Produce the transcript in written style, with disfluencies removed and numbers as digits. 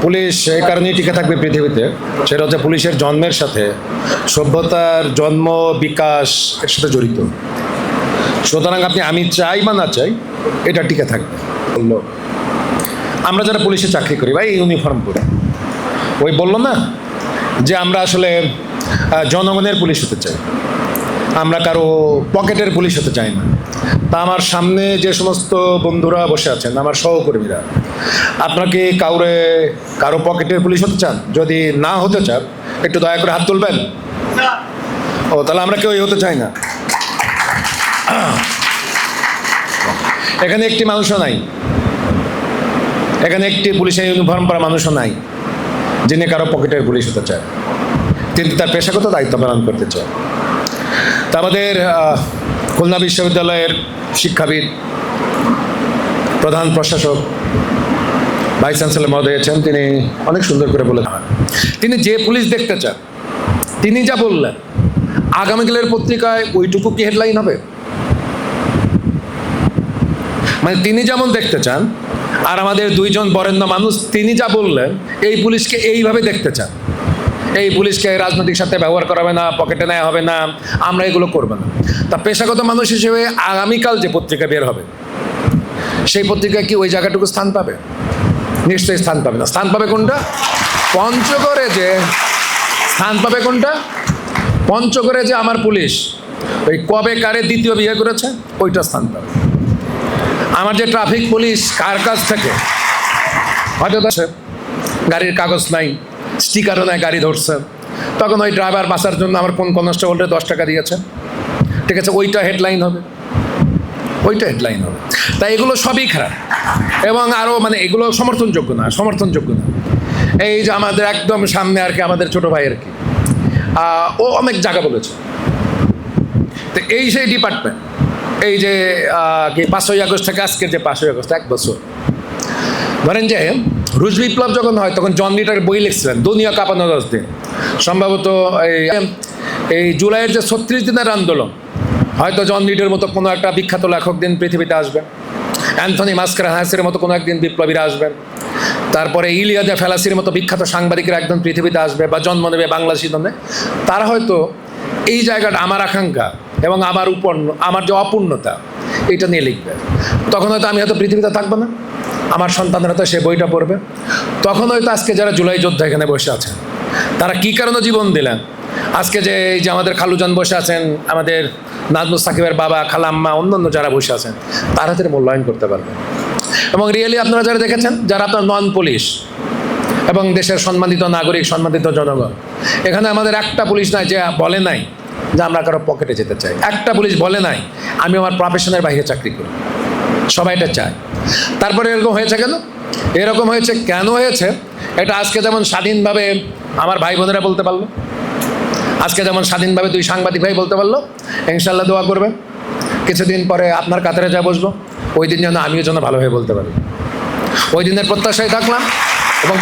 Police এই কারণেই টিকে থাকবে পৃথিবীতে, সেটা হচ্ছে পুলিশের জন্মের সাথে সভ্যতার জন্ম বিকাশ এর সাথে জড়িত। সুতরাং আমি চাই বা না চাই এটা টিকে থাকবে। বললো আমরা যারা পুলিশে চাকরি করি ভাই ইউনিফর্ম পরে, ওই বললো না যে আমরা আসলে জনগণের পুলিশ হতে চাই, আমরা কারো পকেটের পুলিশ হতে চাই না। তা আমার সামনে যে সমস্ত বন্ধুরা বসে আছেন, আমার সহকর্মীরা, আপনাকে কারো পকেটের পুলিশ হতে চান? যদি না হতে চান একটু দয়া করে হাত তুলবেন। ও তাহলে আমরা কেউই হতে চাই না। এখানে একটি মানুষও নাই, এখানে একটি পুলিশের ইউনিফর্ম পরা মানুষও নাই যিনি কারো পকেটের পুলিশ হতে চায়, তিনি তার পেশাগত দায়িত্ব পালন করতে চায়। তা আমাদের খুলনা বিশ্ববিদ্যালয়ের শিক্ষাবিদ, প্রধান প্রশাসক, ভাইস চ্যান্সেলর মহোদয় আছেন, তিনি অনেক সুন্দর করে বলেছেন তিনি যে পুলিশ দেখতে চান, তিনি যা বললেন আগামীকালের পত্রিকায় ওইটুকু কি হেডলাইন হবে? মানে তিনি যেমন দেখতে চান, আর আমাদের দুইজন বরেণ্য মানুষ তিনি যা বললেন এই পুলিশকে এইভাবে দেখতে চান। এই পুলিশকে রাজনৈতিক সাথে ব্যবহার করা হবে না, পকেটে নেওয়া হবে না, আমরা এগুলো করবো না। তা পেশাগত মানুষ হিসেবে আগামীকাল যে পত্রিকা বের হবে সেই পত্রিকায় কি ওই জায়গাটুকু স্থান পাবে? নিশ্চয়ই স্থান পাবে না। স্থান পাবে কোনটা? পঞ্চগড়ে যে স্থান পাবে কোনটা? পঞ্চগড়ে যে আমার পুলিশ ওই কবে কারে দ্বিতীয় বিয়ে করেছে ওইটা স্থান পাবে। আমার যে ট্রাফিক পুলিশ কার কাছ থেকে হয়তো গাড়ির কাগজ নাই, স্টিকারও নাই, গাড়ি ধরছে, তখন ওই ড্রাইভার বাঁচার জন্য আমার কোন কনস্টেবলরে 10 টাকা দিয়েছে, ঠিক আছে, ওইটা হেডলাইন হবে, ওইটা হেডলাইন হবে। তাই এগুলো সবই খারাপ এবং আরও মানে এগুলো সমর্থনযোগ্য না। এই যে আমাদের একদম সামনে আর কি আমাদের ছোট ভাই আর কি, ও অনেক জায়গা বলেছে। তো এই সেই ডিপার্টমেন্ট, এই যে কি 5ই আগস্ট থেকে আজকের যে 5ই আগস্ট 1 বছর ধরেন যে রুশ বিপ্লব যখন হয় তখন জন লিটার বই লিখছিলেন দুনিয়া কাঁপানো 10 দিন। সম্ভবত এই জুলাইয়ের যে 36 দিনের আন্দোলন, হয়তো জন লিডের মতো কোনো একটা বিখ্যাত লেখক দিন পৃথিবীতে আসবেন, অ্যান্থনি মাস্কারাহাসের মতো কোনো একদিন বিপ্লবীরা আসবেন, তারপরে ইলিয়াদা ফেলাসির মতো বিখ্যাত সাংবাদিকরা একদম পৃথিবীতে আসবে বা জন্ম নেবে বাংলাদেশি জন্মে। তারা হয়তো এই জায়গাটা আমার আকাঙ্ক্ষা এবং আমার যে অপূর্ণতা এটা নিয়ে লিখবে। তখন হয়তো আমি হয়তো পৃথিবীতে থাকবো না, আমার সন্তানরা তো সে বইটা পড়বে। তখন হয়তো আজকে যারা জুলাই যোদ্ধা এখানে বসে আছেন তারা কী কারণে জীবন দিলেন, আজকে যে এই যে আমাদের খালুজান বসে আছেন, আমাদের নাজমুস সাকিবের বাবা, খালাম্মা, অন্যান্য যারা বসে আছেন, তারা তাদের মূল্যায়ন করতে পারবেন। এবং রিয়েলি আপনারা যারা দেখেছেন, যারা আপনার নন পুলিশ এবং দেশের সম্মানিত নাগরিক, সম্মানিত জনগণ, এখানে আমাদের একটা পুলিশ নাই যে বলে নাই যে আমরা কারো পকেটে যেতে চাই। একটা পুলিশ বলে নাই আমি আমার প্রফেশনের বাইরে চাকরি করি। সবাই এটা চায়। তারপরে এরকম হয়েছে কেন? এরকম হয়েছে কেন হয়েছে এটা আজকে যেমন স্বাধীনভাবে আমার ভাই বোনেরা বলতে পারলো, আজকে যেমন স্বাধীনভাবে 2 সাংবাদিক ভাই বলতে পারলো, ইনশাল্লাহ দোয়া করবেন কিছুদিন পরে আপনার কাতারে যা বসবো ওই দিন যেন আমিও যেন ভালোভাবে বলতে পারি। ওই দিনের প্রত্যাশায় থাকলাম এবং